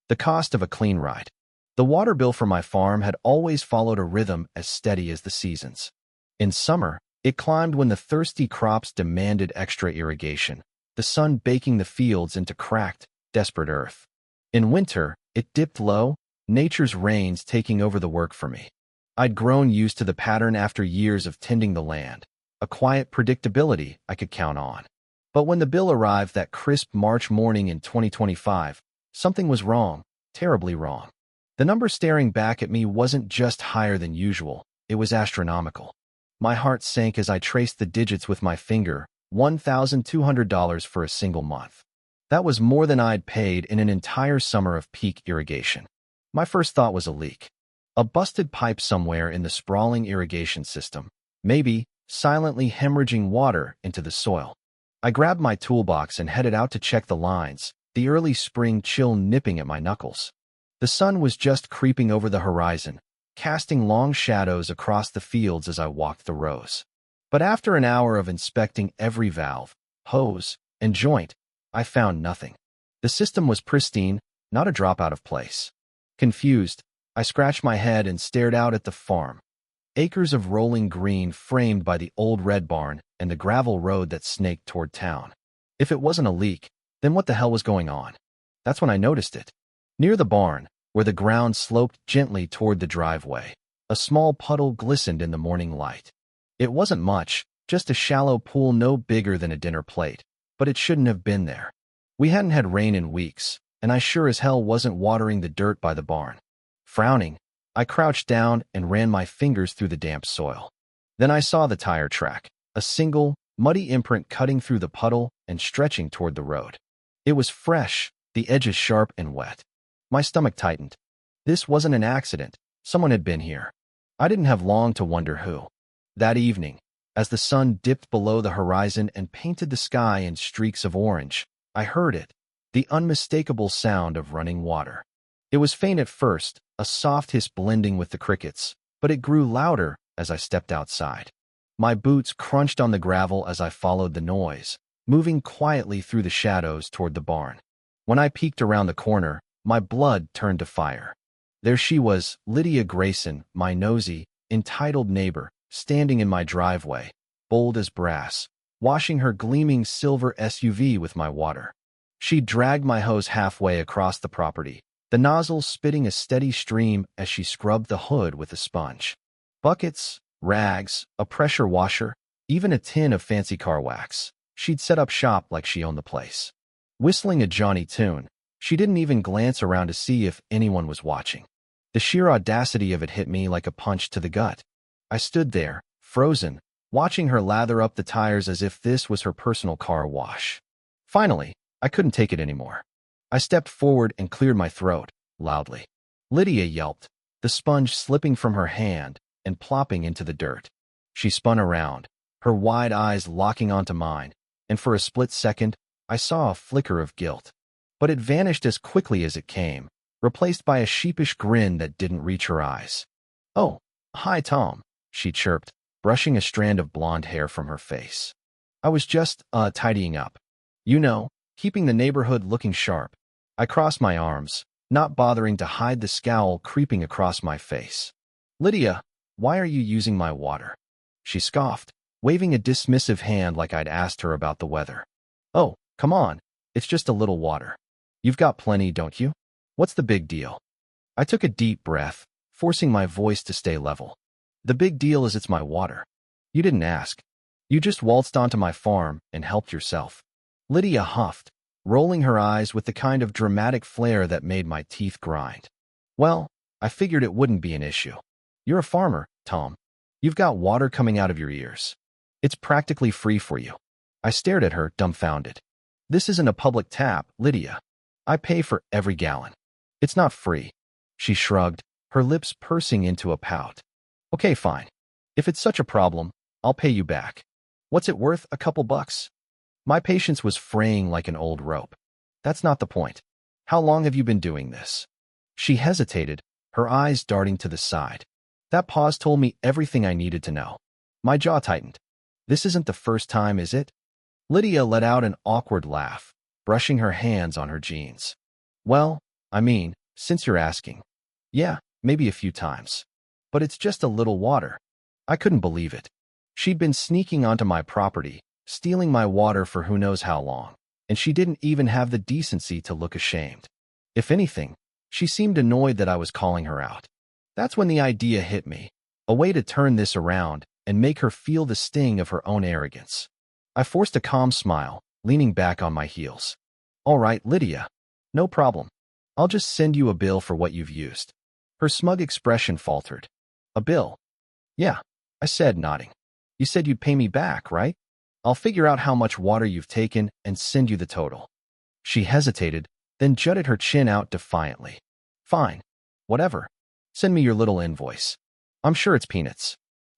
The cost of a clean ride. The water bill for my farm had always followed a rhythm as steady as the seasons. In summer, it climbed when the thirsty crops demanded extra irrigation, the sun baking the fields into cracked, desperate earth. In winter, it dipped low, nature's rains taking over the work for me. I'd grown used to the pattern after years of tending the land, a quiet predictability I could count on. But when the bill arrived that crisp March morning in 2025, something was wrong, terribly wrong. The number staring back at me wasn't just higher than usual, it was astronomical. My heart sank as I traced the digits with my finger, $1,200 for a single month. That was more than I'd paid in an entire summer of peak irrigation. My first thought was a leak. A busted pipe somewhere in the sprawling irrigation system, maybe silently hemorrhaging water into the soil. I grabbed my toolbox and headed out to check the lines, the early spring chill nipping at my knuckles. The sun was just creeping over the horizon, casting long shadows across the fields as I walked the rows. But after an hour of inspecting every valve, hose, and joint, I found nothing. The system was pristine, not a drop out of place. Confused, I scratched my head and stared out at the farm. Acres of rolling green framed by the old red barn and the gravel road that snaked toward town. If it wasn't a leak, then what the hell was going on? That's when I noticed it. Near the barn, where the ground sloped gently toward the driveway, a small puddle glistened in the morning light. It wasn't much, just a shallow pool no bigger than a dinner plate, but it shouldn't have been there. We hadn't had rain in weeks, and I sure as hell wasn't watering the dirt by the barn. Frowning, I crouched down and ran my fingers through the damp soil. Then I saw the tire track, a single, muddy imprint cutting through the puddle and stretching toward the road. It was fresh, the edges sharp and wet. My stomach tightened. This wasn't an accident. Someone had been here. I didn't have long to wonder who. That evening, as the sun dipped below the horizon and painted the sky in streaks of orange, I heard it, the unmistakable sound of running water. It was faint at first, a soft hiss blending with the crickets, but it grew louder as I stepped outside. My boots crunched on the gravel as I followed the noise, moving quietly through the shadows toward the barn. When I peeked around the corner, my blood turned to fire. There she was, Lydia Grayson, my nosy, entitled neighbor, standing in my driveway, bold as brass, washing her gleaming silver SUV with my water. She dragged my hose halfway across the property, the nozzle spitting a steady stream as she scrubbed the hood with a sponge. Buckets, rags, a pressure washer, even a tin of fancy car wax. She'd set up shop like she owned the place. Whistling a Johnny tune, she didn't even glance around to see if anyone was watching. The sheer audacity of it hit me like a punch to the gut. I stood there, frozen, watching her lather up the tires as if this was her personal car wash. Finally, I couldn't take it anymore. I stepped forward and cleared my throat, loudly. Lydia yelped, the sponge slipping from her hand and plopping into the dirt. She spun around, her wide eyes locking onto mine, and for a split second, I saw a flicker of guilt. But it vanished as quickly as it came, replaced by a sheepish grin that didn't reach her eyes. "Oh, hi, Tom," she chirped, brushing a strand of blonde hair from her face. "I was just, tidying up. You know, keeping the neighborhood looking sharp." I crossed my arms, not bothering to hide the scowl creeping across my face. "Lydia, why are you using my water?" She scoffed, waving a dismissive hand like I'd asked her about the weather. "Oh, come on, it's just a little water. You've got plenty, don't you? What's the big deal?" I took a deep breath, forcing my voice to stay level. "The big deal is it's my water. You didn't ask. You just waltzed onto my farm and helped yourself." Lydia huffed, rolling her eyes with the kind of dramatic flair that made my teeth grind. "Well, I figured it wouldn't be an issue. You're a farmer, Tom. You've got water coming out of your ears. It's practically free for you." I stared at her, dumbfounded. "This isn't a public tap, Lydia. I pay for every gallon. It's not free." She shrugged, her lips pursing into a pout. "Okay, fine. If it's such a problem, I'll pay you back. What's it worth, a couple bucks?" My patience was fraying like an old rope. "That's not the point. How long have you been doing this?" She hesitated, her eyes darting to the side. That pause told me everything I needed to know. My jaw tightened. "This isn't the first time, is it?" Lydia let out an awkward laugh, brushing her hands on her jeans. "Well, I mean, since you're asking. Yeah, maybe a few times. But it's just a little water. I couldn't believe it. She'd been sneaking onto my property, stealing my water for who knows how long, and she didn't even have the decency to look ashamed. If anything, she seemed annoyed that I was calling her out. That's when the idea hit me, a way to turn this around and make her feel the sting of her own arrogance. I forced a calm smile, leaning back on my heels. All right, Lydia. No problem. I'll just send you a bill for what you've used. Her smug expression faltered. A bill? Yeah, I said, nodding. You said you'd pay me back, right? I'll figure out how much water you've taken and send you the total. She hesitated, then jutted her chin out defiantly. Fine. Whatever. Send me your little invoice. I'm sure it's peanuts.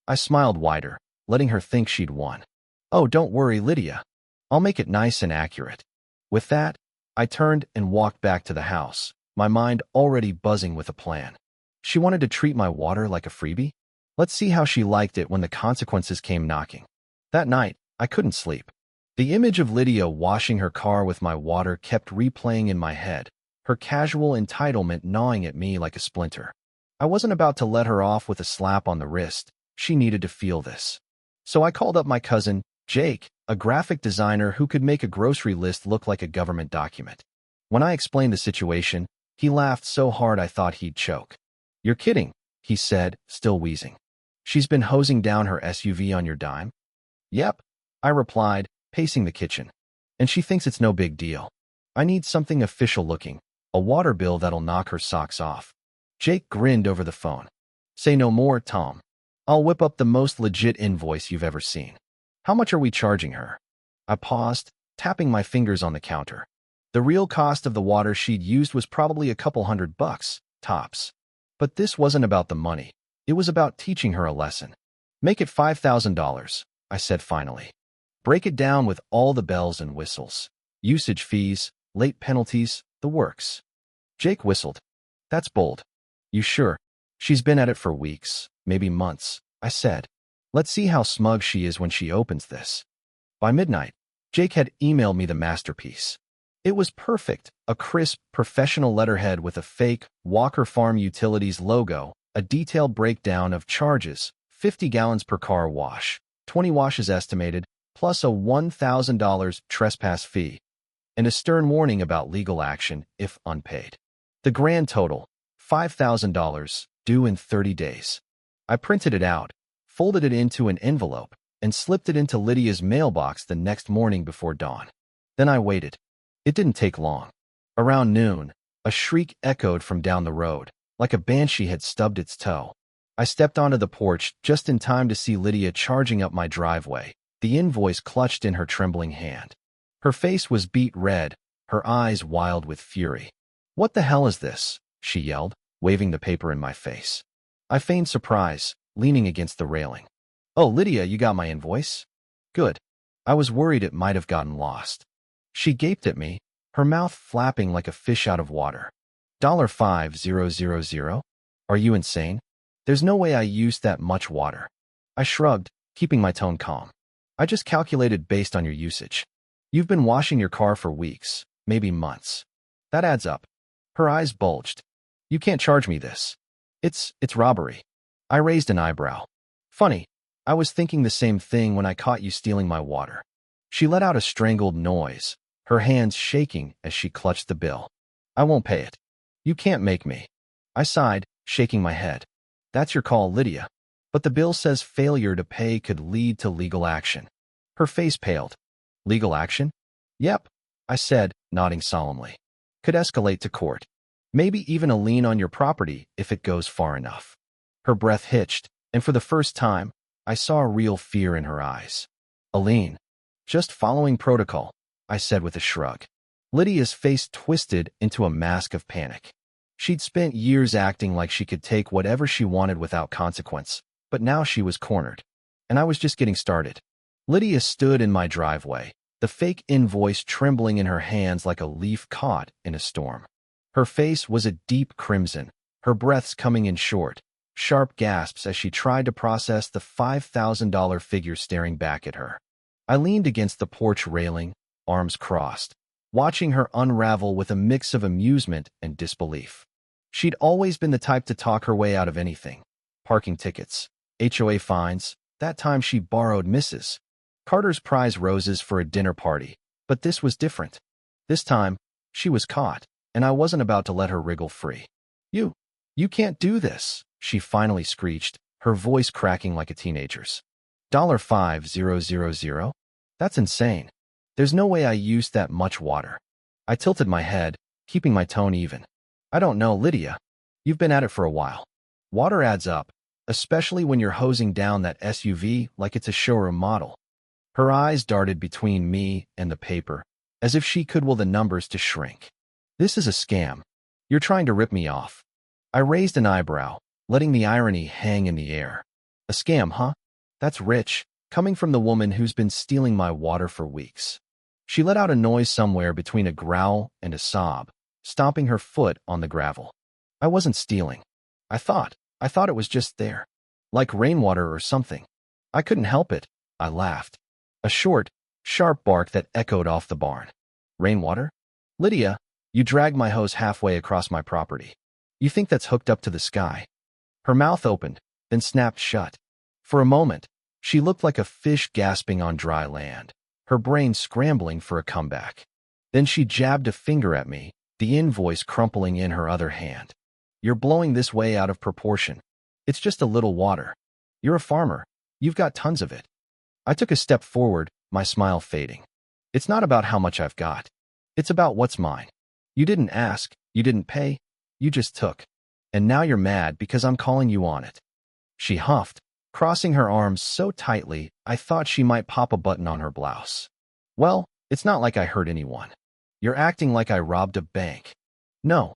I smiled wider, letting her think she'd won. Oh, don't worry, Lydia. I'll make it nice and accurate. With that, I turned and walked back to the house, my mind already buzzing with a plan. She wanted to treat my water like a freebie? Let's see how she liked it when the consequences came knocking. That night, I couldn't sleep. The image of Lydia washing her car with my water kept replaying in my head, her casual entitlement gnawing at me like a splinter. I wasn't about to let her off with a slap on the wrist. She needed to feel this. So I called up my cousin, Jake, a graphic designer who could make a grocery list look like a government document. When I explained the situation, he laughed so hard I thought he'd choke. You're kidding, he said, still wheezing. She's been hosing down her SUV on your dime? Yep, I replied, pacing the kitchen. And she thinks it's no big deal. I need something official looking, a water bill that'll knock her socks off. Jake grinned over the phone. Say no more, Tom. I'll whip up the most legit invoice you've ever seen. How much are we charging her? I paused, tapping my fingers on the counter. The real cost of the water she'd used was probably a couple $100, tops. But this wasn't about the money. It was about teaching her a lesson. Make it $5,000, I said finally. Break it down with all the bells and whistles. Usage fees, late penalties, the works. Jake whistled. That's bold. You sure? She's been at it for weeks, maybe months, I said. Let's see how smug she is when she opens this. By midnight, Jake had emailed me the masterpiece. It was perfect, a crisp, professional letterhead with a fake Walker Farm Utilities logo, a detailed breakdown of charges, 50 gallons per car wash, 20 washes estimated, plus a $1,000 trespass fee, and a stern warning about legal action if unpaid. The grand total, $5,000, due in 30 days. I printed it out, folded it into an envelope, and slipped it into Lydia's mailbox the next morning before dawn. Then I waited. It didn't take long. Around noon, a shriek echoed from down the road, like a banshee had stubbed its toe. I stepped onto the porch just in time to see Lydia charging up my driveway, the invoice clutched in her trembling hand. Her face was beet red, her eyes wild with fury. What the hell is this? She yelled, waving the paper in my face. I feigned surprise, leaning against the railing. Oh, Lydia, you got my invoice? Good. I was worried it might have gotten lost. She gaped at me, her mouth flapping like a fish out of water. $5,000? Are you insane? There's no way I used that much water. I shrugged, keeping my tone calm. I just calculated based on your usage. You've been washing your car for weeks, maybe months. That adds up. Her eyes bulged. You can't charge me this. It's robbery. I raised an eyebrow. Funny, I was thinking the same thing when I caught you stealing my water. She let out a strangled noise, her hands shaking as she clutched the bill. I won't pay it. You can't make me. I sighed, shaking my head. That's your call, Lydia. But the bill says failure to pay could lead to legal action. Her face paled. Legal action? Yep, I said, nodding solemnly. Could escalate to court. Maybe even a lien on your property if it goes far enough. Her breath hitched, and for the first time, I saw a real fear in her eyes. A lien. Just following protocol, I said with a shrug. Lydia's face twisted into a mask of panic. She'd spent years acting like she could take whatever she wanted without consequence, but now she was cornered. And I was just getting started. Lydia stood in my driveway, the fake invoice trembling in her hands like a leaf caught in a storm. Her face was a deep crimson, her breaths coming in short, sharp gasps as she tried to process the $5,000 figure staring back at her. I leaned against the porch railing, arms crossed. watching her unravel with a mix of amusement and disbelief. She'd always been the type to talk her way out of anything. Parking tickets, HOA fines, that time she borrowed Mrs. Carter's prize roses for a dinner party. But this was different. This time, she was caught, and I wasn't about to let her wriggle free. You can't do this, she finally screeched, her voice cracking like a teenager's. $5,000? That's insane. There's no way I used that much water. I tilted my head, keeping my tone even. I don't know, Lydia. You've been at it for a while. Water adds up, especially when you're hosing down that SUV like it's a showroom model. Her eyes darted between me and the paper, as if she could will the numbers to shrink. This is a scam. You're trying to rip me off. I raised an eyebrow, letting the irony hang in the air. A scam, huh? That's rich, coming from the woman who's been stealing my water for weeks. She let out a noise somewhere between a growl and a sob, stomping her foot on the gravel. I wasn't stealing. I thought it was just there. Like rainwater or something. I couldn't help it, I laughed. A short, sharp bark that echoed off the barn. Rainwater? Lydia, you dragged my hose halfway across my property. You think that's hooked up to the sky? Her mouth opened, then snapped shut. For a moment, she looked like a fish gasping on dry land, her brain scrambling for a comeback. Then she jabbed a finger at me, the invoice crumpling in her other hand. You're blowing this way out of proportion. It's just a little water. You're a farmer. You've got tons of it. I took a step forward, my smile fading. It's not about how much I've got. It's about what's mine. You didn't ask, you didn't pay, you just took. And now you're mad because I'm calling you on it. She huffed, crossing her arms so tightly I thought she might pop a button on her blouse. Well, it's not like I hurt anyone. You're acting like I robbed a bank. No,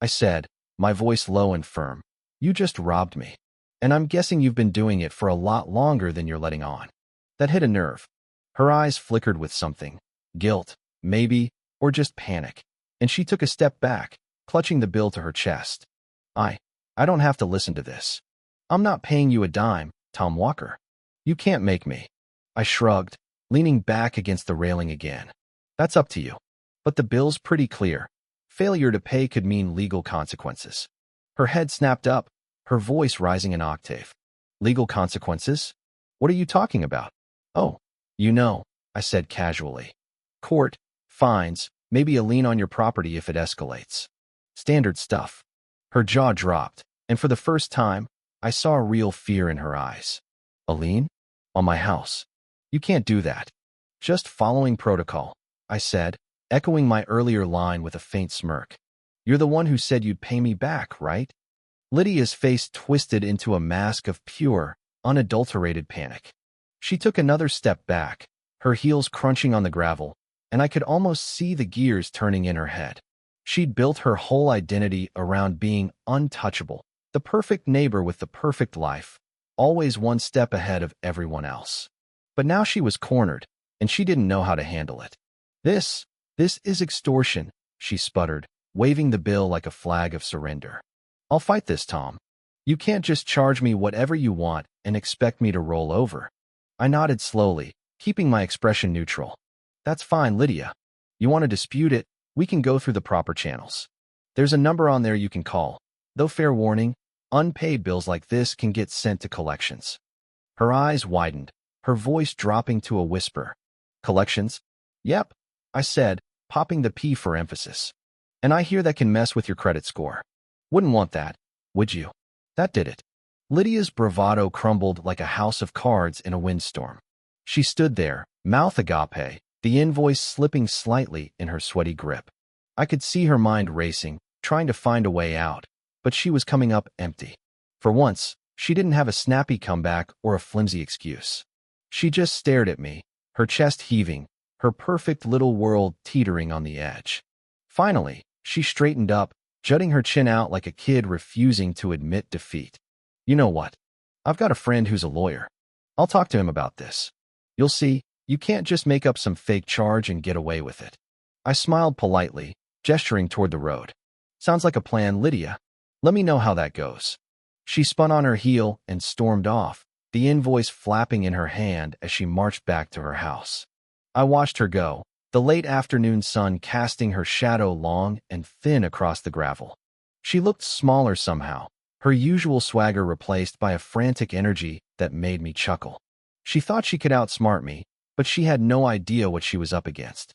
I said, my voice low and firm. You just robbed me. And I'm guessing you've been doing it for a lot longer than you're letting on. That hit a nerve. Her eyes flickered with something. Guilt, maybe, or just panic. And she took a step back, clutching the bill to her chest. I don't have to listen to this. I'm not paying you a dime, Tom Walker. You can't make me. I shrugged, leaning back against the railing again. That's up to you. But the bill's pretty clear. Failure to pay could mean legal consequences. Her head snapped up, her voice rising an octave. Legal consequences? What are you talking about? Oh, I said casually. Court, fines, maybe a lien on your property if it escalates. Standard stuff. Her jaw dropped, and for the first time, I saw real fear in her eyes. A lien? On my house. You can't do that. Just following protocol, I said, echoing my earlier line with a faint smirk. You're the one who said you'd pay me back, right? Lydia's face twisted into a mask of pure, unadulterated panic. She took another step back, her heels crunching on the gravel, and I could almost see the gears turning in her head. She'd built her whole identity around being untouchable, the perfect neighbor with the perfect life, always one step ahead of everyone else. But now she was cornered, and she didn't know how to handle it. This is extortion, she sputtered, waving the bill like a flag of surrender. I'll fight this, Tom. You can't just charge me whatever you want and expect me to roll over. I nodded slowly, keeping my expression neutral. That's fine, Lydia. You want to dispute it? We can go through the proper channels. There's a number on there you can call. Though fair warning, unpaid bills like this can get sent to collections. Her eyes widened, her voice dropping to a whisper. Collections? Yep, I said, popping the P for emphasis. And I hear that can mess with your credit score. Wouldn't want that, would you? That did it. Lydia's bravado crumbled like a house of cards in a windstorm. She stood there, mouth agape, the invoice slipping slightly in her sweaty grip. I could see her mind racing, trying to find a way out, but she was coming up empty. For once, she didn't have a snappy comeback or a flimsy excuse. She just stared at me, her chest heaving, her perfect little world teetering on the edge. Finally, she straightened up, jutting her chin out like a kid refusing to admit defeat. You know what? I've got a friend who's a lawyer. I'll talk to him about this. You'll see, you can't just make up some fake charge and get away with it. I smiled politely, gesturing toward the road. Sounds like a plan, Lydia. Let me know how that goes. She spun on her heel and stormed off, the invoice flapping in her hand as she marched back to her house. I watched her go, the late afternoon sun casting her shadow long and thin across the gravel. She looked smaller somehow, her usual swagger replaced by a frantic energy that made me chuckle. She thought she could outsmart me, but she had no idea what she was up against.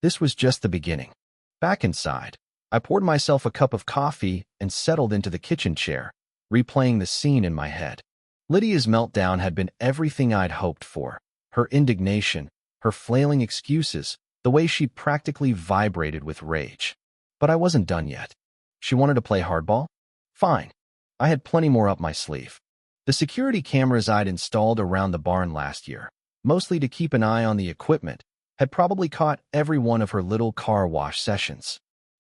This was just the beginning. Back inside, I poured myself a cup of coffee and settled into the kitchen chair, replaying the scene in my head. Lydia's meltdown had been everything I'd hoped for. Her indignation, her flailing excuses, the way she practically vibrated with rage. But I wasn't done yet. She wanted to play hardball? Fine. I had plenty more up my sleeve. The security cameras I'd installed around the barn last year, mostly to keep an eye on the equipment, had probably caught every one of her little car wash sessions.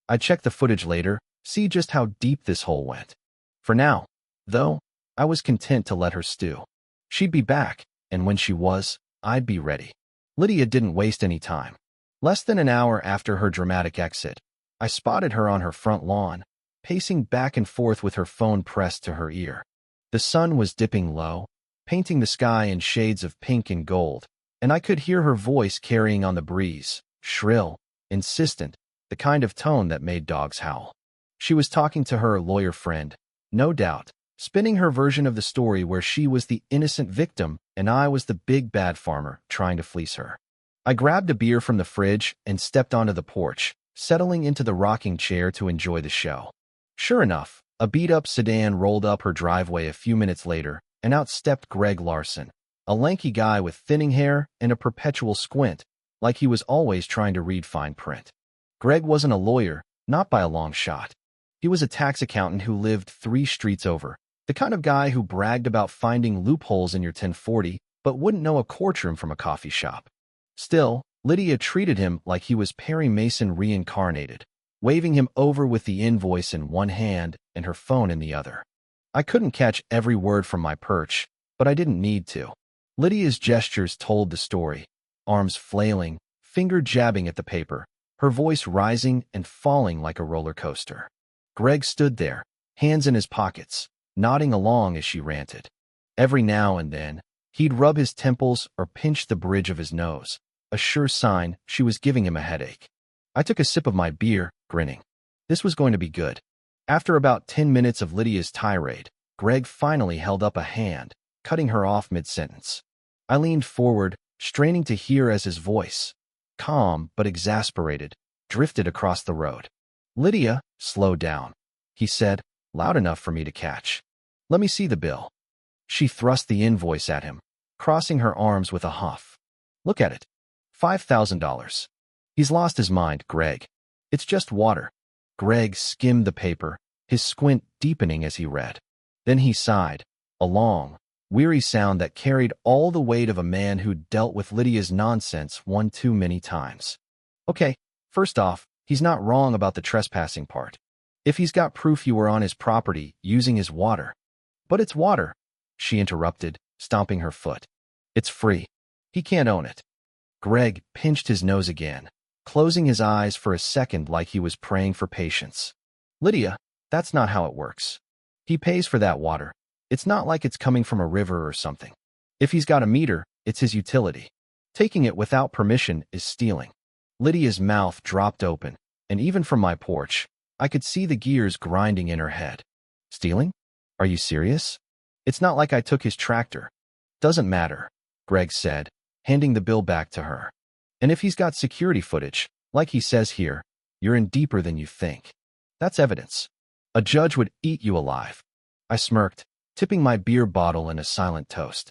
I'd check the footage later, see just how deep this hole went. For now, though, I was content to let her stew. She'd be back, and when she was, I'd be ready. Lydia didn't waste any time. Less than an hour after her dramatic exit, I spotted her on her front lawn, pacing back and forth with her phone pressed to her ear. The sun was dipping low, painting the sky in shades of pink and gold, and I could hear her voice carrying on the breeze, shrill, insistent, the kind of tone that made dogs howl. She was talking to her lawyer friend, no doubt, spinning her version of the story where she was the innocent victim and I was the big bad farmer trying to fleece her. I grabbed a beer from the fridge and stepped onto the porch, settling into the rocking chair to enjoy the show. Sure enough, a beat-up sedan rolled up her driveway a few minutes later, and out stepped Greg Larson, a lanky guy with thinning hair and a perpetual squint, like he was always trying to read fine print. Greg wasn't a lawyer, not by a long shot. He was a tax accountant who lived 3 streets over, the kind of guy who bragged about finding loopholes in your 1040, but wouldn't know a courtroom from a coffee shop. Still, Lydia treated him like he was Perry Mason reincarnated, waving him over with the invoice in one hand and her phone in the other. I couldn't catch every word from my perch, but I didn't need to. Lydia's gestures told the story, arms flailing, finger jabbing at the paper, her voice rising and falling like a roller coaster. Greg stood there, hands in his pockets, nodding along as she ranted. Every now and then, he'd rub his temples or pinch the bridge of his nose, a sure sign she was giving him a headache. I took a sip of my beer, grinning. This was going to be good. After about 10 minutes of Lydia's tirade, Greg finally held up a hand, cutting her off mid-sentence. I leaned forward, straining to hear as his voice, calm but exasperated, drifted across the road. "Lydia, slow down," he said, loud enough for me to catch. "Let me see the bill." She thrust the invoice at him, crossing her arms with a huff. "Look at it. $5,000. He's lost his mind, Greg. It's just water." Greg skimmed the paper, his squint deepening as he read. Then he sighed, a long, weary sound that carried all the weight of a man who'd dealt with Lydia's nonsense one too many times. "Okay, first off, he's not wrong about the trespassing part. If he's got proof you were on his property using his water." "But it's water," she interrupted, stomping her foot. "It's free. He can't own it." Greg pinched his nose again, closing his eyes for a second like he was praying for patience. "Lydia, that's not how it works. He pays for that water. It's not like it's coming from a river or something. If he's got a meter, it's his utility. Taking it without permission is stealing." Lydia's mouth dropped open, and even from my porch, I could see the gears grinding in her head. "Stealing? Are you serious? It's not like I took his tractor." "Doesn't matter," Greg said, handing the bill back to her. "And if he's got security footage, like he says here, you're in deeper than you think. That's evidence. A judge would eat you alive." I smirked, tipping my beer bottle in a silent toast.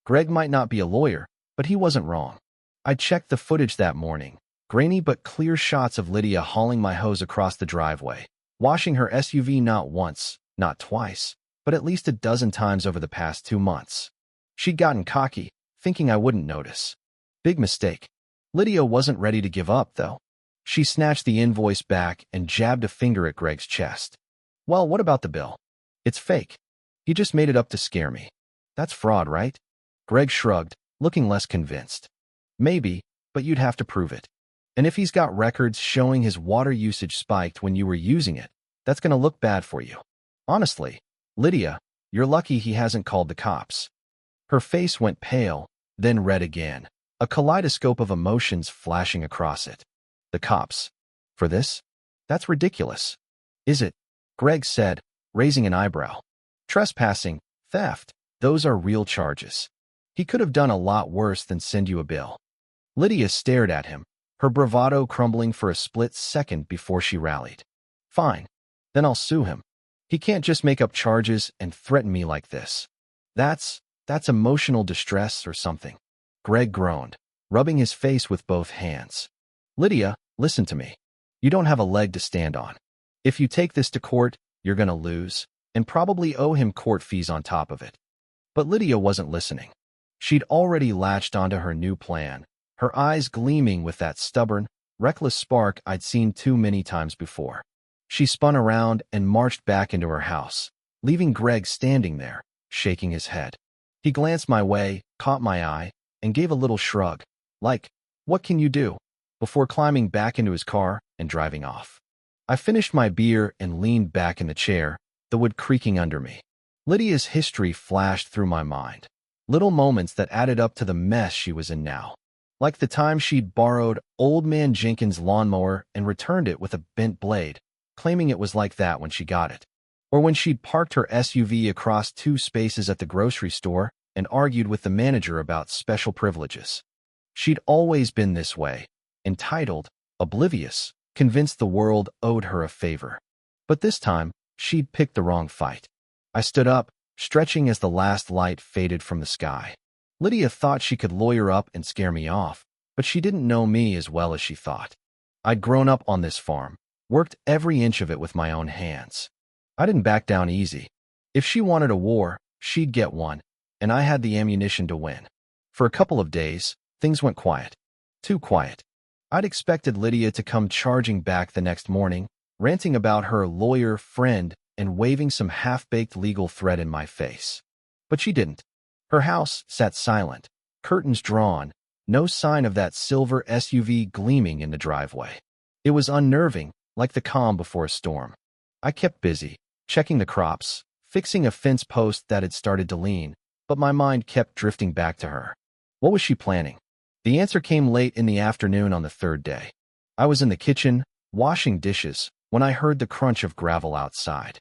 Greg might not be a lawyer, but he wasn't wrong. I checked the footage that morning, grainy but clear shots of Lydia hauling my hose across the driveway, washing her SUV not once, not twice, but at least a dozen times over the past 2 months. She'd gotten cocky, thinking I wouldn't notice. Big mistake. Lydia wasn't ready to give up, though. She snatched the invoice back and jabbed a finger at Greg's chest. "Well, what about the bill? It's fake. He just made it up to scare me. That's fraud, right?" Greg shrugged, looking less convinced. "Maybe, but you'd have to prove it. And if he's got records showing his water usage spiked when you were using it, that's going to look bad for you. Honestly, Lydia, you're lucky he hasn't called the cops." Her face went pale, then red again, a kaleidoscope of emotions flashing across it. The cops. For this? That's ridiculous. Is it? Greg said, raising an eyebrow. Trespassing, theft, those are real charges. He could have done a lot worse than send you a bill. Lydia stared at him, her bravado crumbling for a split second before she rallied. Fine. Then I'll sue him. He can't just make up charges and threaten me like this. That's emotional distress or something. Greg groaned, rubbing his face with both hands. Lydia, listen to me. You don't have a leg to stand on. If you take this to court, you're gonna lose, and probably owe him court fees on top of it. But Lydia wasn't listening. She'd already latched onto her new plan, her eyes gleaming with that stubborn, reckless spark I'd seen too many times before. She spun around and marched back into her house, leaving Greg standing there, shaking his head. He glanced my way, caught my eye, and gave a little shrug, like, what can you do? Before climbing back into his car and driving off. I finished my beer and leaned back in the chair, the wood creaking under me. Lydia's history flashed through my mind, little moments that added up to the mess she was in now. Like the time she'd borrowed Old Man Jenkins' lawnmower and returned it with a bent blade, claiming it was like that when she got it. Or when she'd parked her SUV across 2 spaces at the grocery store and argued with the manager about special privileges. She'd always been this way, entitled, oblivious, convinced the world owed her a favor. But this time, she'd picked the wrong fight. I stood up, stretching as the last light faded from the sky. Lydia thought she could lawyer up and scare me off, but she didn't know me as well as she thought. I'd grown up on this farm, worked every inch of it with my own hands. I didn't back down easy. If she wanted a war, she'd get one, and I had the ammunition to win. For a couple of days, things went quiet. Too quiet. I'd expected Lydia to come charging back the next morning, ranting about her lawyer friend and waving some half-baked legal threat in my face. But she didn't. Her house sat silent, curtains drawn, no sign of that silver SUV gleaming in the driveway. It was unnerving, like the calm before a storm. I kept busy, checking the crops, fixing a fence post that had started to lean, but my mind kept drifting back to her. What was she planning? The answer came late in the afternoon on the 3rd day. I was in the kitchen, washing dishes, when I heard the crunch of gravel outside.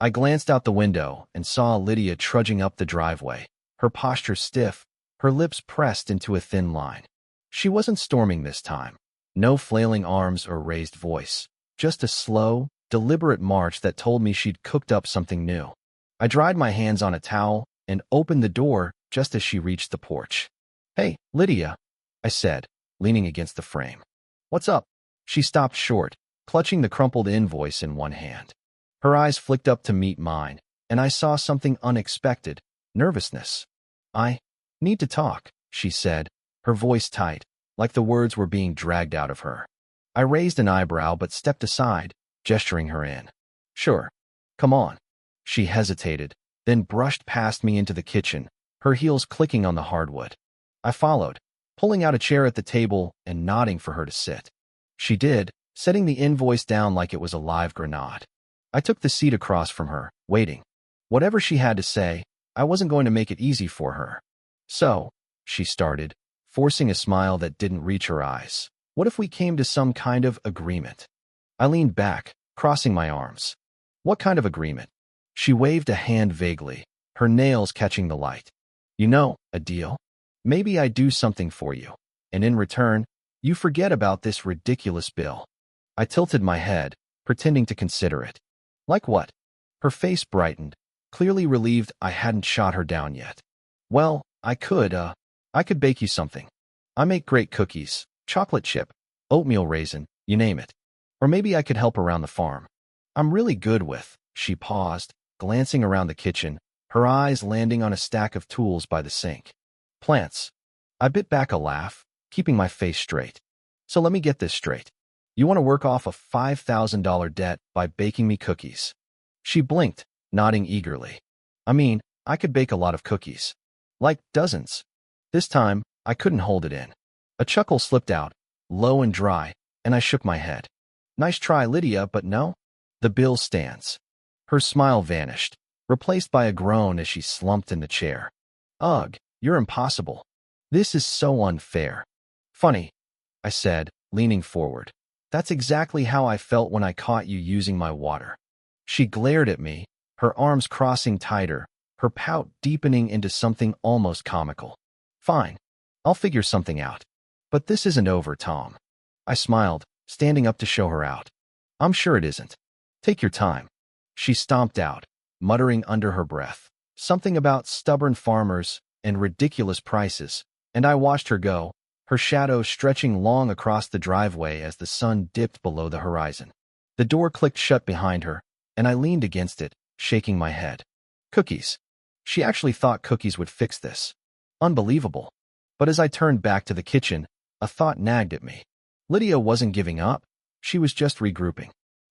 I glanced out the window and saw Lydia trudging up the driveway, her posture stiff, her lips pressed into a thin line. She wasn't storming this time. No flailing arms or raised voice, just a slow, deliberate march that told me she'd cooked up something new. I dried my hands on a towel and opened the door just as she reached the porch. Hey, Lydia, I said, leaning against the frame. What's up? She stopped short, clutching the crumpled invoice in one hand. Her eyes flicked up to meet mine, and I saw something unexpected, nervousness. I need to talk, she said, her voice tight, like the words were being dragged out of her. I raised an eyebrow but stepped aside, gesturing her in. Sure. Come on. She hesitated, then brushed past me into the kitchen, her heels clicking on the hardwood. I followed, pulling out a chair at the table and nodding for her to sit. She did, setting the invoice down like it was a live grenade. I took the seat across from her, waiting. Whatever she had to say, I wasn't going to make it easy for her. So, she started, forcing a smile that didn't reach her eyes. What if we came to some kind of agreement? I leaned back, crossing my arms. What kind of agreement? She waved a hand vaguely, her nails catching the light. You know, a deal? Maybe I do something for you, and in return, you forget about this ridiculous bill. I tilted my head, pretending to consider it. Like what? Her face brightened, clearly relieved I hadn't shot her down yet. Well, I could bake you something. I make great cookies, chocolate chip, oatmeal raisin, you name it. Or maybe I could help around the farm. I'm really good with, she paused, glancing around the kitchen, her eyes landing on a stack of tools by the sink. Plants. I bit back a laugh, keeping my face straight. So let me get this straight. You want to work off a $5,000 debt by baking me cookies. She blinked, nodding eagerly. I mean, I could bake a lot of cookies. Like dozens. This time, I couldn't hold it in. A chuckle slipped out, low and dry, and I shook my head. Nice try, Lydia, but no. The bill stands. Her smile vanished, replaced by a groan as she slumped in the chair. Ugh, you're impossible. This is so unfair. Funny, I said, leaning forward. That's exactly how I felt when I caught you using my water. She glared at me, her arms crossing tighter, her pout deepening into something almost comical. Fine, I'll figure something out. But this isn't over, Tom. I smiled, standing up to show her out. I'm sure it isn't. Take your time. She stomped out, muttering under her breath, something about stubborn farmers and ridiculous prices, and I watched her go, her shadow stretching long across the driveway as the sun dipped below the horizon. The door clicked shut behind her, and I leaned against it, shaking my head. Cookies. She actually thought cookies would fix this. Unbelievable. But as I turned back to the kitchen, a thought nagged at me. Lydia wasn't giving up. She was just regrouping.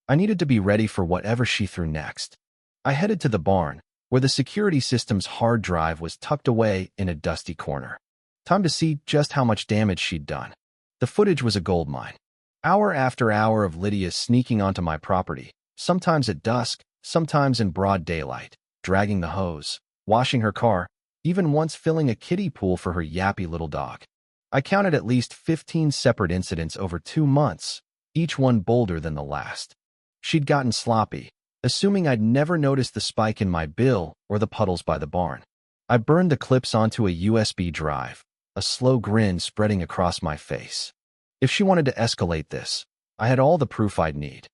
I needed to be ready for whatever she threw next. I headed to the barn, where the security system's hard drive was tucked away in a dusty corner. Time to see just how much damage she'd done. The footage was a goldmine. Hour after hour of Lydia sneaking onto my property, sometimes at dusk, sometimes in broad daylight, dragging the hose, washing her car, even once filling a kiddie pool for her yappy little dog. I counted at least 15 separate incidents over 2 months, each one bolder than the last. She'd gotten sloppy, assuming I'd never noticed the spike in my bill or the puddles by the barn. I burned the clips onto a USB drive, a slow grin spreading across my face. If she wanted to escalate this, I had all the proof I'd need.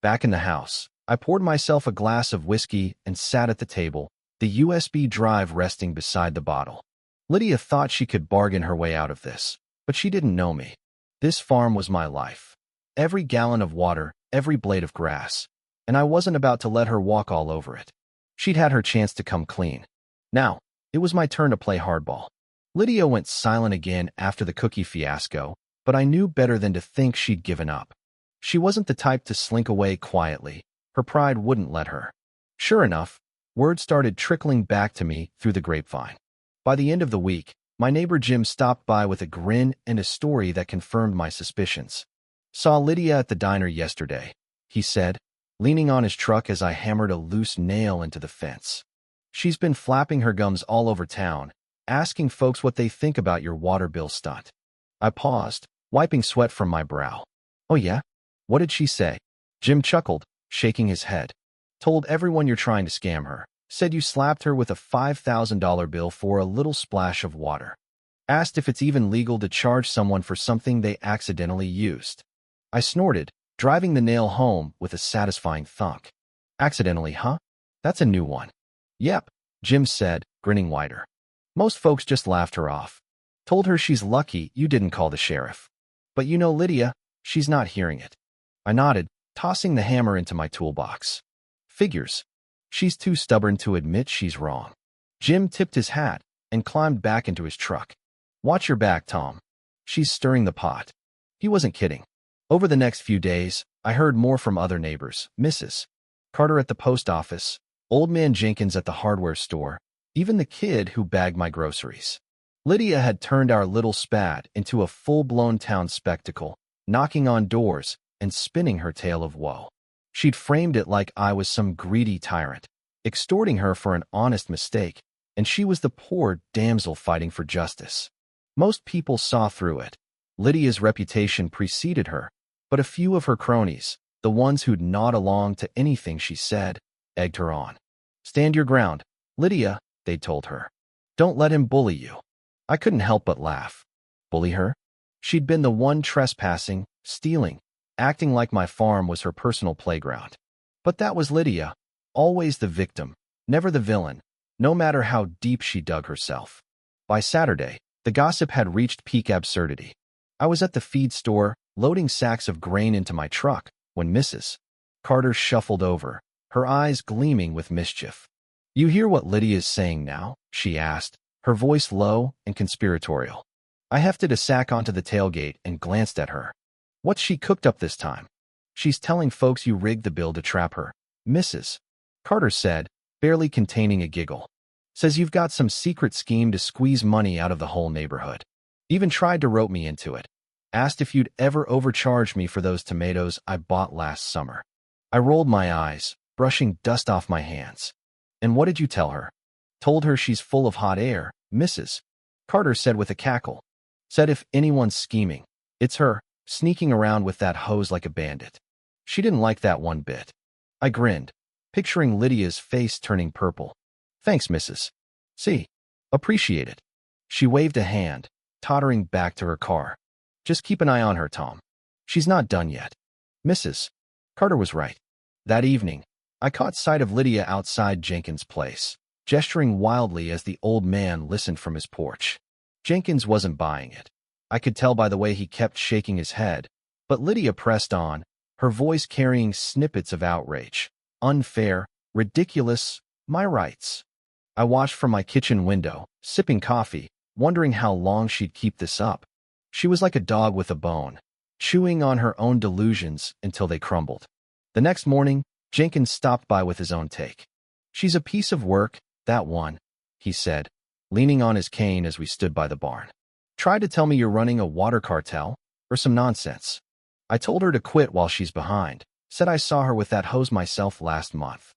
Back in the house, I poured myself a glass of whiskey and sat at the table, the USB drive resting beside the bottle. Lydia thought she could bargain her way out of this, but she didn't know me. This farm was my life. Every gallon of water, every blade of grass, and I wasn't about to let her walk all over it. She'd had her chance to come clean. Now, it was my turn to play hardball. Lydia went silent again after the cookie fiasco, but I knew better than to think she'd given up. She wasn't the type to slink away quietly. Her pride wouldn't let her. Sure enough, word started trickling back to me through the grapevine. By the end of the week, my neighbor Jim stopped by with a grin and a story that confirmed my suspicions. Saw Lydia at the diner yesterday, he said, leaning on his truck as I hammered a loose nail into the fence. She's been flapping her gums all over town, asking folks what they think about your water bill stunt. I paused, wiping sweat from my brow. Oh yeah? What did she say? Jim chuckled, shaking his head. Told everyone you're trying to scam her. Said you slapped her with a $5,000 bill for a little splash of water. Asked if it's even legal to charge someone for something they accidentally used. I snorted, driving the nail home with a satisfying thunk. Accidentally, huh? That's a new one. Yep, Jim said, grinning wider. Most folks just laughed her off. Told her she's lucky you didn't call the sheriff. But you know Lydia, she's not hearing it. I nodded, tossing the hammer into my toolbox. Figures. She's too stubborn to admit she's wrong. Jim tipped his hat and climbed back into his truck. Watch your back, Tom. She's stirring the pot. He wasn't kidding. Over the next few days, I heard more from other neighbors, Mrs. Carter at the post office, Old Man Jenkins at the hardware store, even the kid who bagged my groceries. Lydia had turned our little spat into a full-blown town spectacle, knocking on doors and spinning her tale of woe. She'd framed it like I was some greedy tyrant, extorting her for an honest mistake, and she was the poor damsel fighting for justice. Most people saw through it. Lydia's reputation preceded her, but a few of her cronies, the ones who'd nod along to anything she said, egged her on. Stand your ground, Lydia, they'd told her. Don't let him bully you. I couldn't help but laugh. Bully her? She'd been the one trespassing, stealing, acting like my farm was her personal playground. But that was Lydia, always the victim, never the villain, no matter how deep she dug herself. By Saturday, the gossip had reached peak absurdity. I was at the feed store, loading sacks of grain into my truck, when Mrs. Carter shuffled over, her eyes gleaming with mischief. You hear what Lydia's saying now? She asked, her voice low and conspiratorial. I hefted a sack onto the tailgate and glanced at her. What's she cooked up this time? She's telling folks you rigged the bill to trap her, Mrs. Carter said, barely containing a giggle. Says you've got some secret scheme to squeeze money out of the whole neighborhood. Even tried to rope me into it. Asked if you'd ever overcharge me for those tomatoes I bought last summer. I rolled my eyes, brushing dust off my hands. And what did you tell her? Told her she's full of hot air, Mrs. Carter said with a cackle. Said if anyone's scheming, it's her. sneaking around with that hose like a bandit. She didn't like that one bit. I grinned, picturing Lydia's face turning purple. Thanks, Mrs. C. Appreciate it. She waved a hand, tottering back to her car. Just keep an eye on her, Tom. She's not done yet. Mrs. Carter was right. That evening, I caught sight of Lydia outside Jenkins' place, gesturing wildly as the old man listened from his porch. Jenkins wasn't buying it. I could tell by the way he kept shaking his head, but Lydia pressed on, her voice carrying snippets of outrage. Unfair, ridiculous, my rights. I watched from my kitchen window, sipping coffee, wondering how long she'd keep this up. She was like a dog with a bone, chewing on her own delusions until they crumbled. The next morning, Jenkins stopped by with his own take. She's a piece of work, that one, he said, leaning on his cane as we stood by the barn. Tried to tell me you're running a water cartel, or some nonsense. I told her to quit while she's behind, said I saw her with that hose myself last month.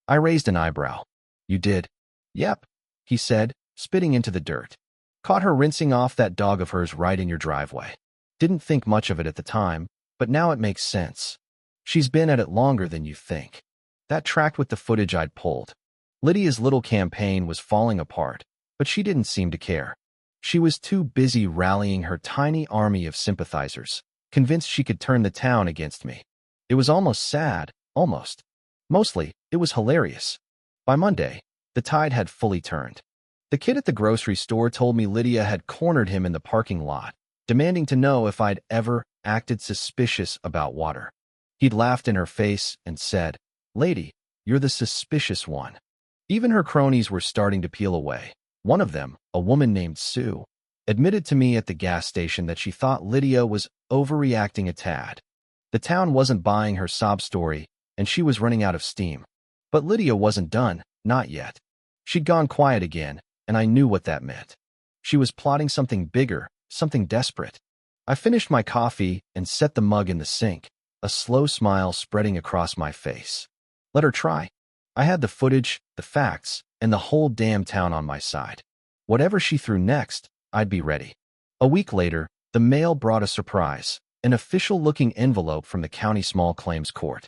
I raised an eyebrow. You did? Yep, he said, spitting into the dirt. Caught her rinsing off that dog of hers right in your driveway. Didn't think much of it at the time, but now it makes sense. She's been at it longer than you think. That tracked with the footage I'd pulled. Lydia's little campaign was falling apart, but she didn't seem to care. She was too busy rallying her tiny army of sympathizers, convinced she could turn the town against me. It was almost sad, almost. Mostly, it was hilarious. By Monday, the tide had fully turned. The kid at the grocery store told me Lydia had cornered him in the parking lot, demanding to know if I'd ever acted suspicious about water. He'd laughed in her face and said, "Lady, you're the suspicious one." Even her cronies were starting to peel away. One of them, a woman named Sue, admitted to me at the gas station that she thought Lydia was overreacting a tad. The town wasn't buying her sob story, and she was running out of steam. But Lydia wasn't done, not yet. She'd gone quiet again, and I knew what that meant. She was plotting something bigger, something desperate. I finished my coffee and set the mug in the sink, a slow smile spreading across my face. Let her try. I had the footage, the facts, and the whole damn town on my side. Whatever she threw next, I'd be ready. A week later, the mail brought a surprise, an official-looking envelope from the county small claims court.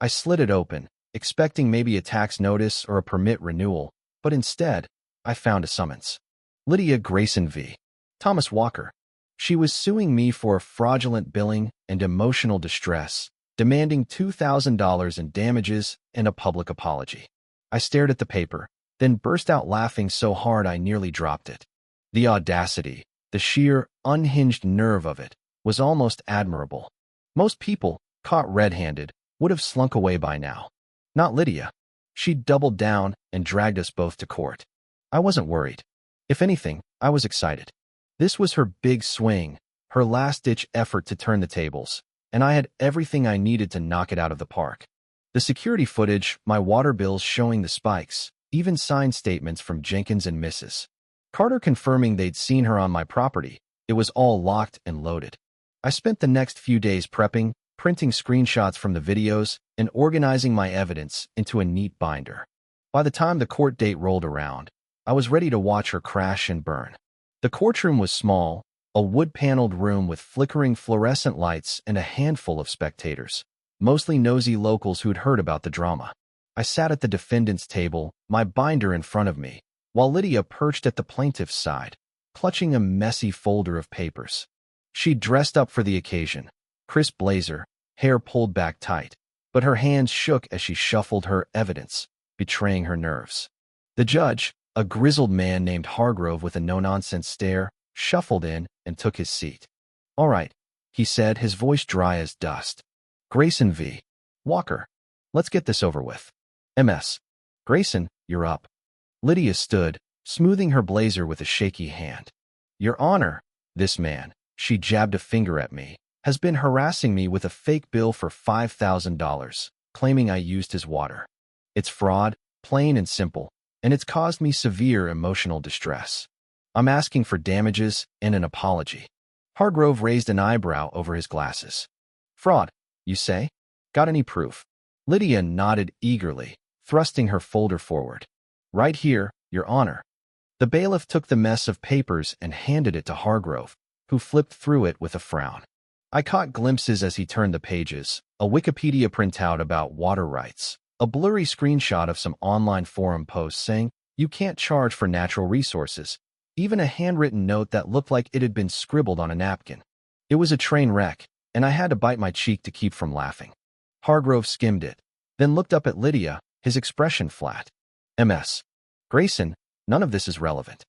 I slid it open, expecting maybe a tax notice or a permit renewal, but instead, I found a summons. Lydia Grayson v. Thomas Walker. She was suing me for fraudulent billing and emotional distress, demanding $2,000 in damages and a public apology. I stared at the paper, then burst out laughing so hard I nearly dropped it. The audacity, the sheer, unhinged nerve of it, was almost admirable. Most people, caught red-handed, would have slunk away by now. Not Lydia. She'd doubled down and dragged us both to court. I wasn't worried. If anything, I was excited. This was her big swing, her last-ditch effort to turn the tables, and I had everything I needed to knock it out of the park. The security footage, my water bills showing the spikes, even signed statements from Jenkins and Mrs. Carter confirming they'd seen her on my property. It was all locked and loaded. I spent the next few days prepping, printing screenshots from the videos, and organizing my evidence into a neat binder. By the time the court date rolled around, I was ready to watch her crash and burn. The courtroom was small, a wood-paneled room with flickering fluorescent lights and a handful of spectators, mostly nosy locals who'd heard about the drama. I sat at the defendant's table, my binder in front of me, while Lydia perched at the plaintiff's side, clutching a messy folder of papers. She'd dressed up for the occasion, crisp blazer, hair pulled back tight, but her hands shook as she shuffled her evidence, betraying her nerves. The judge, a grizzled man named Hargrove with a no-nonsense stare, shuffled in and took his seat. "All right," he said, his voice dry as dust. "Grayson v. Walker. Let's get this over with. MS. Grayson, you're up." Lydia stood, smoothing her blazer with a shaky hand. "Your Honor, this man," she jabbed a finger at me, "has been harassing me with a fake bill for $5,000, claiming I used his water. It's fraud, plain and simple, and it's caused me severe emotional distress. I'm asking for damages and an apology." Hargrove raised an eyebrow over his glasses. "Fraud, you say? Got any proof?" Lydia nodded eagerly, thrusting her folder forward. "Right here, Your Honor." The bailiff took the mess of papers and handed it to Hargrove, who flipped through it with a frown. I caught glimpses as he turned the pages, a Wikipedia printout about water rights, a blurry screenshot of some online forum post saying, "You can't charge for natural resources," even a handwritten note that looked like it had been scribbled on a napkin. It was a train wreck, and I had to bite my cheek to keep from laughing. Hargrove skimmed it, then looked up at Lydia, his expression flat. "Ms. Grayson, none of this is relevant.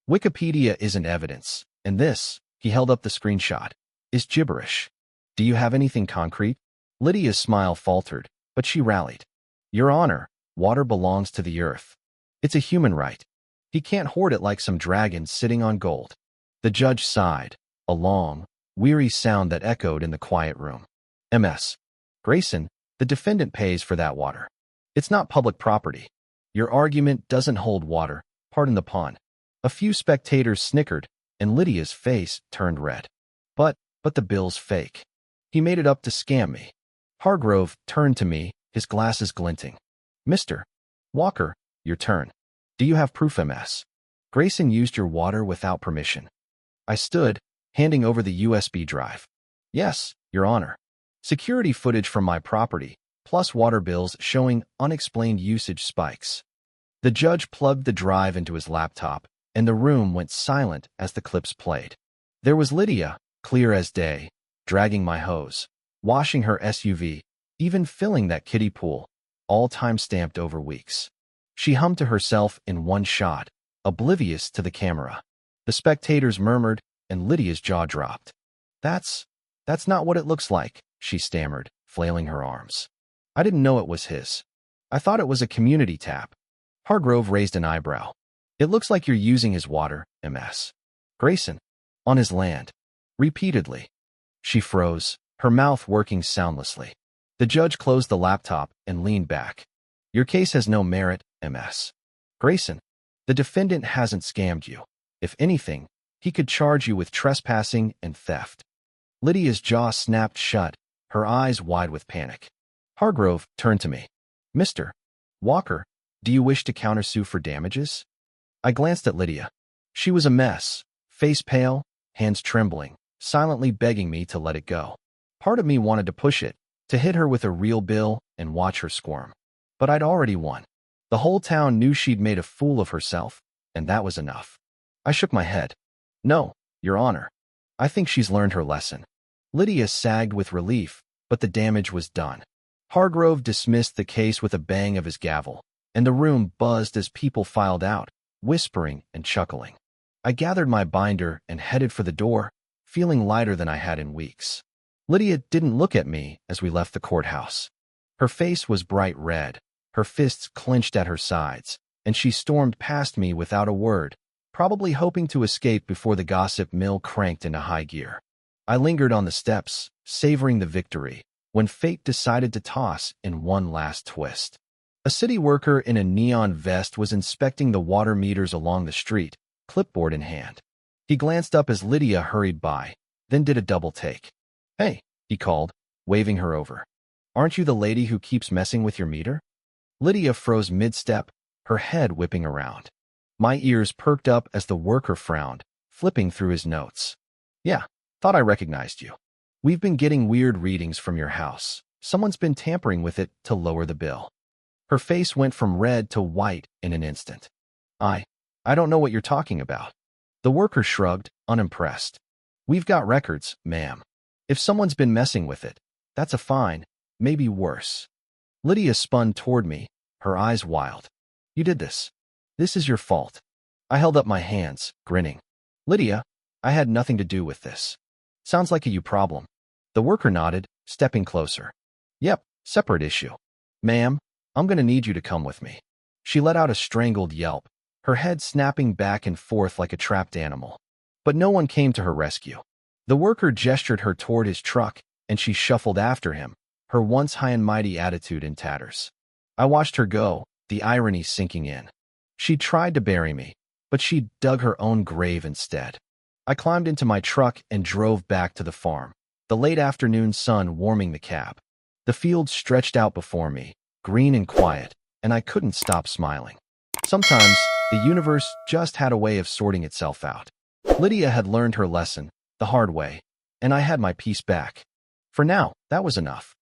Wikipedia isn't evidence, and this," he held up the screenshot, "is gibberish. Do you have anything concrete?" Lydia's smile faltered, but she rallied. "Your Honor, water belongs to the earth. It's a human right. He can't hoard it like some dragon sitting on gold." The judge sighed, a long, weary sound that echoed in the quiet room. "Ms. Grayson, the defendant pays for that water. It's not public property. Your argument doesn't hold water, pardon the pun." A few spectators snickered, and Lydia's face turned red. But the bill's fake. He made it up to scam me." Hargrove turned to me, his glasses glinting. "Mr. Walker, your turn. Do you have proof Ms. Grayson used your water without permission?" I stood, handing over the USB drive. "Yes, Your Honor. Security footage from my property, plus water bills showing unexplained usage spikes." The judge plugged the drive into his laptop, and the room went silent as the clips played. There was Lydia, clear as day, dragging my hose, washing her SUV, even filling that kiddie pool, all time-stamped over weeks. She hummed to herself in one shot, oblivious to the camera. The spectators murmured, and Lydia's jaw dropped. That's not what it looks like," she stammered, flailing her arms. "I didn't know it was his. I thought it was a community tap." Hargrove raised an eyebrow. "It looks like you're using his water, Ms. Grayson. On his land." Repeatedly. She froze, her mouth working soundlessly. The judge closed the laptop and leaned back. "Your case has no merit, Ms. Grayson. The defendant hasn't scammed you. If anything, he could charge you with trespassing and theft." Lydia's jaw snapped shut, her eyes wide with panic. Hargrove turned to me. "Mr. Walker, do you wish to countersue for damages?" I glanced at Lydia. She was a mess, face pale, hands trembling, silently begging me to let it go. Part of me wanted to push it, to hit her with a real bill and watch her squirm. But I'd already won. The whole town knew she'd made a fool of herself, and that was enough. I shook my head. "No, Your Honor. I think she's learned her lesson." Lydia sagged with relief, but the damage was done. Hargrove dismissed the case with a bang of his gavel, and the room buzzed as people filed out, whispering and chuckling. I gathered my binder and headed for the door, feeling lighter than I had in weeks. Lydia didn't look at me as we left the courthouse. Her face was bright red, her fists clenched at her sides, and she stormed past me without a word, probably hoping to escape before the gossip mill cranked into high gear. I lingered on the steps, savoring the victory, when fate decided to toss in one last twist. A city worker in a neon vest was inspecting the water meters along the street, clipboard in hand. He glanced up as Lydia hurried by, then did a double take. "Hey," he called, waving her over. "Aren't you the lady who keeps messing with your meter?" Lydia froze mid-step, her head whipping around. My ears perked up as the worker frowned, flipping through his notes. "Yeah, thought I recognized you. We've been getting weird readings from your house. Someone's been tampering with it to lower the bill." Her face went from red to white in an instant. I don't know what you're talking about." The worker shrugged, unimpressed. "We've got records, ma'am. If someone's been messing with it, that's a fine, maybe worse." Lydia spun toward me, her eyes wild. "You did this. This is your fault." I held up my hands, grinning. "Lydia, I had nothing to do with this." "Sounds like a you problem." The worker nodded, stepping closer. "Yep, separate issue. Ma'am, I'm gonna need you to come with me." She let out a strangled yelp, her head snapping back and forth like a trapped animal. But no one came to her rescue. The worker gestured her toward his truck, and she shuffled after him, her once high and mighty attitude in tatters. I watched her go, the irony sinking in. She tried to bury me, but she dug her own grave instead. I climbed into my truck and drove back to the farm, the late afternoon sun warming the cab. The field stretched out before me, green and quiet, and I couldn't stop smiling. Sometimes, the universe just had a way of sorting itself out. Lydia had learned her lesson, the hard way. and I had my peace back. For now, that was enough.